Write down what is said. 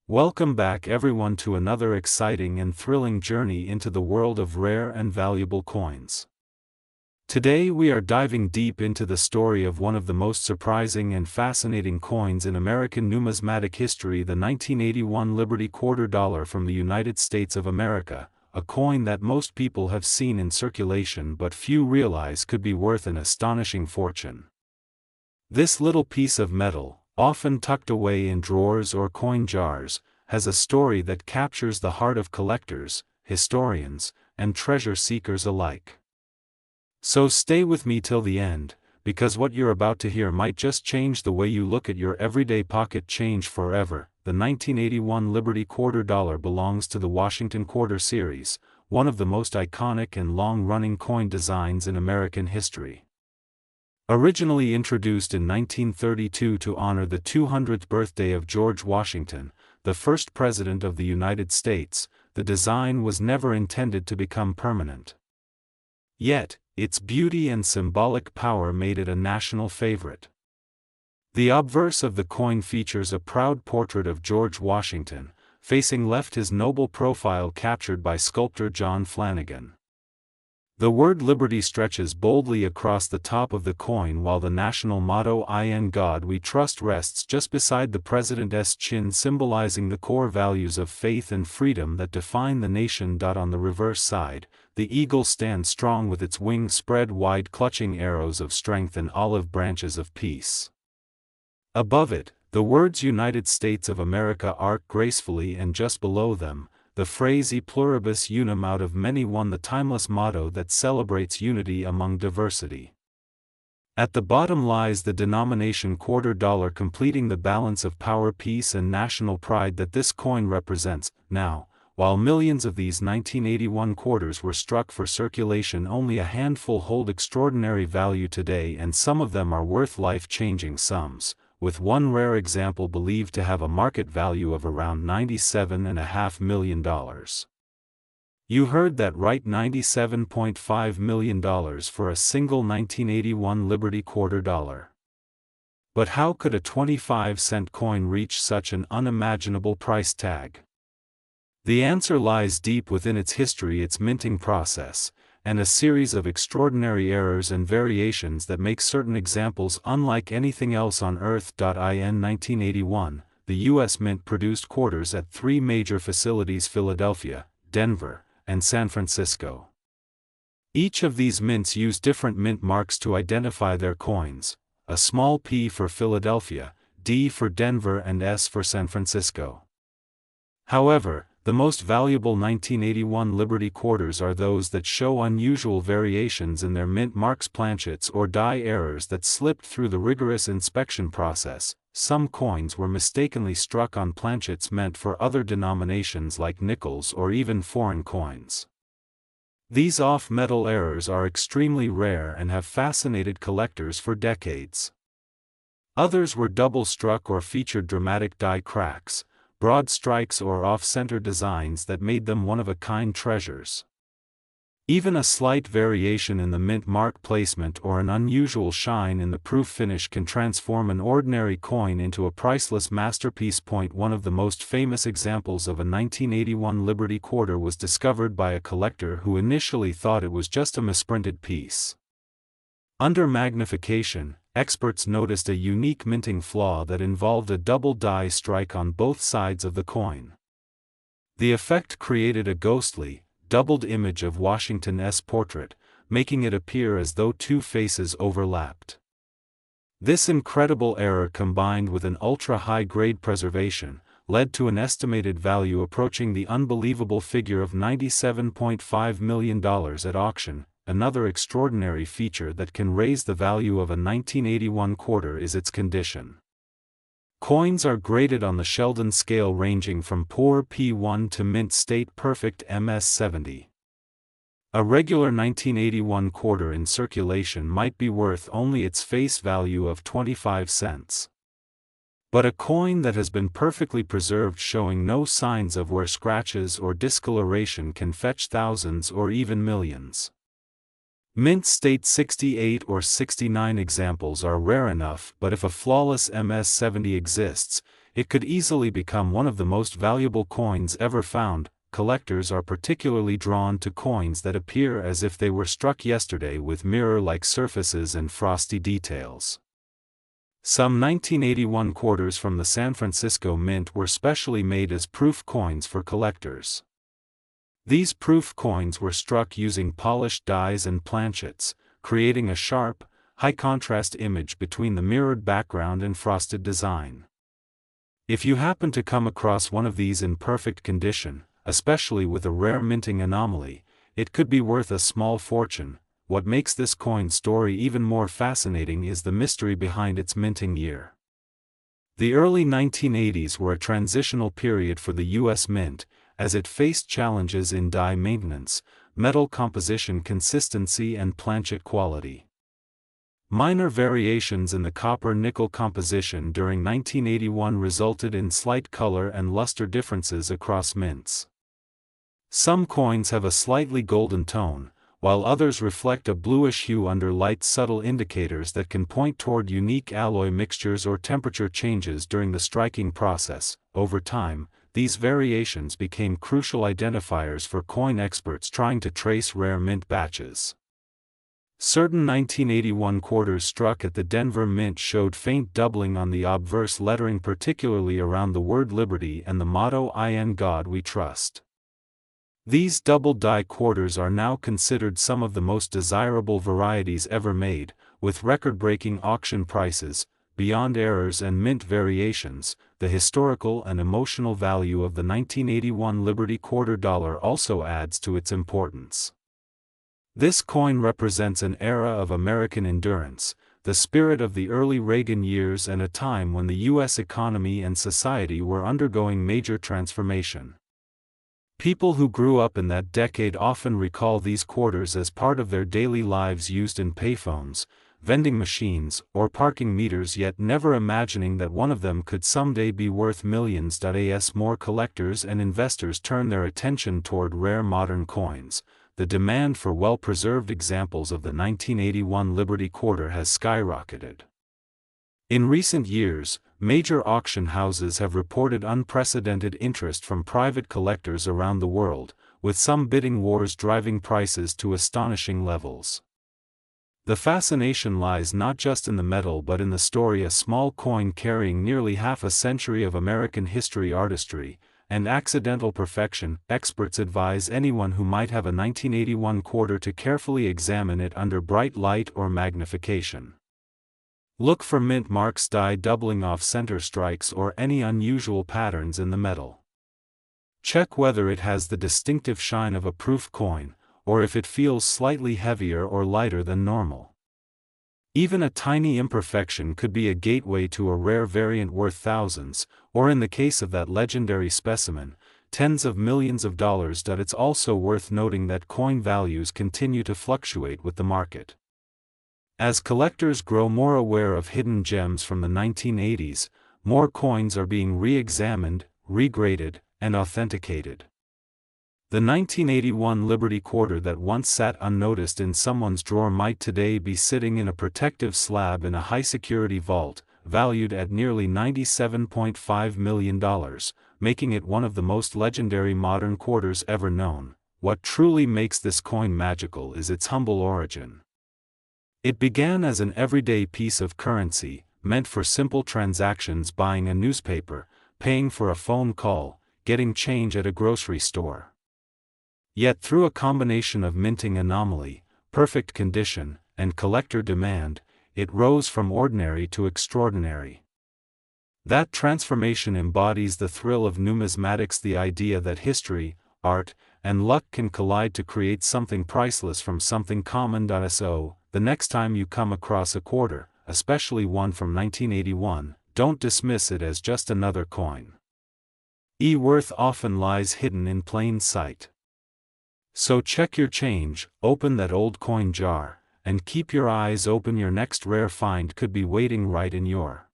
Welcome back everyone to another exciting and thrilling journey into the world of rare and valuable coins. Today we are diving deep into the story of one of the most surprising and fascinating coins in American numismatic history, the 1981 Liberty Quarter Dollar from the United States of America, a coin that most people have seen in circulation but few realize could be worth an astonishing fortune. This little piece of metal, often tucked away in drawers or coin jars, has a story that captures the heart of collectors, historians, and treasure seekers alike. So stay with me till the end, because what you're about to hear might just change the way you look at your everyday pocket change forever. The 1981 Liberty Quarter Dollar belongs to the Washington Quarter series, one of the most iconic and long-running coin designs in American history. Originally introduced in 1932 to honor the 200th birthday of George Washington, the first President of the United States, the design was never intended to become permanent. Yet, its beauty and symbolic power made it a national favorite. The obverse of the coin features a proud portrait of George Washington, facing left, his noble profile captured by sculptor John Flanagan. The word Liberty stretches boldly across the top of the coin, while the national motto "In God We Trust" rests just beside the president's chin, symbolizing the core values of faith and freedom that define the nation. On the reverse side, the eagle stands strong with its wings spread wide, clutching arrows of strength and olive branches of peace. Above it, the words United States of America arc gracefully, and just below them, the phrase "E pluribus unum out of many one," the timeless motto that celebrates unity among diversity. At the bottom lies the denomination quarter dollar, completing the balance of power, peace, and national pride that this coin represents. Now, while millions of these 1981 quarters were struck for circulation, only a handful hold extraordinary value today, and some of them are worth life-changing sums, with one rare example believed to have a market value of around $97.5 million. You heard that right, $97.5 million for a single 1981 Liberty Quarter Dollar. But how could a 25-cent coin reach such an unimaginable price tag? The answer lies deep within its history, its minting process, and a series of extraordinary errors and variations that make certain examples unlike anything else on Earth. In 1981, the U.S. Mint produced quarters at three major facilities: Philadelphia, Denver, and San Francisco. Each of these mints used different mint marks to identify their coins: a small P for Philadelphia, D for Denver, and S for San Francisco. However, the most valuable 1981 Liberty quarters are those that show unusual variations in their mint marks, planchets, or die errors that slipped through the rigorous inspection process. Some coins were mistakenly struck on planchets meant for other denominations like nickels or even foreign coins. These off-metal errors are extremely rare and have fascinated collectors for decades. Others were double-struck or featured dramatic die cracks, broad strikes, or off-center designs that made them one-of-a-kind treasures. Even a slight variation in the mint mark placement or an unusual shine in the proof finish can transform an ordinary coin into a priceless masterpiece. One of the most famous examples of a 1981 Liberty quarter was discovered by a collector who initially thought it was just a misprinted piece. Under magnification, experts noticed a unique minting flaw that involved a double die strike on both sides of the coin. The effect created a ghostly, doubled image of Washington's portrait, making it appear as though two faces overlapped. This incredible error, combined with an ultra-high-grade preservation, led to an estimated value approaching the unbelievable figure of $97.5 million at auction. Another extraordinary feature that can raise the value of a 1981 quarter is its condition. Coins are graded on the Sheldon scale, ranging from poor P1 to mint state perfect MS70. A regular 1981 quarter in circulation might be worth only its face value of 25 cents. But a coin that has been perfectly preserved, showing no signs of wear, scratches, or discoloration, can fetch thousands or even millions. Mint state 68 or 69 examples are rare enough, but if a flawless MS70 exists, it could easily become one of the most valuable coins ever found. Collectors are particularly drawn to coins that appear as if they were struck yesterday, with mirror-like surfaces and frosty details. Some 1981 quarters from the San Francisco Mint were specially made as proof coins for collectors. These proof coins were struck using polished dies and planchets, creating a sharp, high-contrast image between the mirrored background and frosted design. If you happen to come across one of these in perfect condition, especially with a rare minting anomaly, it could be worth a small fortune. What makes this coin story even more fascinating is the mystery behind its minting year. The early 1980s were a transitional period for the U.S. Mint, as it faced challenges in die maintenance, metal composition consistency and planchet quality. Minor variations in the copper-nickel composition during 1981 resulted in slight color and luster differences across mints. Some coins have a slightly golden tone, while others reflect a bluish hue under light, subtle indicators that can point toward unique alloy mixtures or temperature changes during the striking process. Over time, these variations became crucial identifiers for coin experts trying to trace rare mint batches. Certain 1981 quarters struck at the Denver Mint showed faint doubling on the obverse lettering, particularly around the word Liberty and the motto "In God We Trust." These double-die quarters are now considered some of the most desirable varieties ever made, with record-breaking auction prices. Beyond errors and mint variations, the historical and emotional value of the 1981 Liberty quarter dollar also adds to its importance. This coin represents an era of American endurance, the spirit of the early Reagan years, and a time when the U.S. economy and society were undergoing major transformation. People who grew up in that decade often recall these quarters as part of their daily lives, used in payphones, vending machines, or parking meters, yet never imagining that one of them could someday be worth millions. As more collectors and investors turn their attention toward rare modern coins, the demand for well-preserved examples of the 1981 Liberty quarter has skyrocketed. In recent years, major auction houses have reported unprecedented interest from private collectors around the world, with some bidding wars driving prices to astonishing levels. The fascination lies not just in the metal but in the story, a small coin carrying nearly half a century of American history, artistry, and accidental perfection. Experts advise anyone who might have a 1981 quarter to carefully examine it under bright light or magnification. Look for mint marks, die doubling, off-center strikes, or any unusual patterns in the metal. Check whether it has the distinctive shine of a proof coin, or if it feels slightly heavier or lighter than normal. Even a tiny imperfection could be a gateway to a rare variant worth thousands, or in the case of that legendary specimen, tens of millions of dollars. It's also worth noting that coin values continue to fluctuate with the market. As collectors grow more aware of hidden gems from the 1980s, more coins are being re-examined, regraded, and authenticated. The 1981 Liberty quarter that once sat unnoticed in someone's drawer might today be sitting in a protective slab in a high-security vault, valued at nearly $97.5 million, making it one of the most legendary modern quarters ever known. What truly makes this coin magical is its humble origin. It began as an everyday piece of currency, meant for simple transactions: buying a newspaper, paying for a phone call, getting change at a grocery store. Yet through a combination of minting anomaly, perfect condition, and collector demand, it rose from ordinary to extraordinary. That transformation embodies the thrill of numismatics, the idea that history, art, and luck can collide to create something priceless from something common. So, the next time you come across a quarter, especially one from 1981, don't dismiss it as just another coin. Worth often lies hidden in plain sight. So check your change, open that old coin jar, and keep your eyes open. Your next rare find could be waiting right in your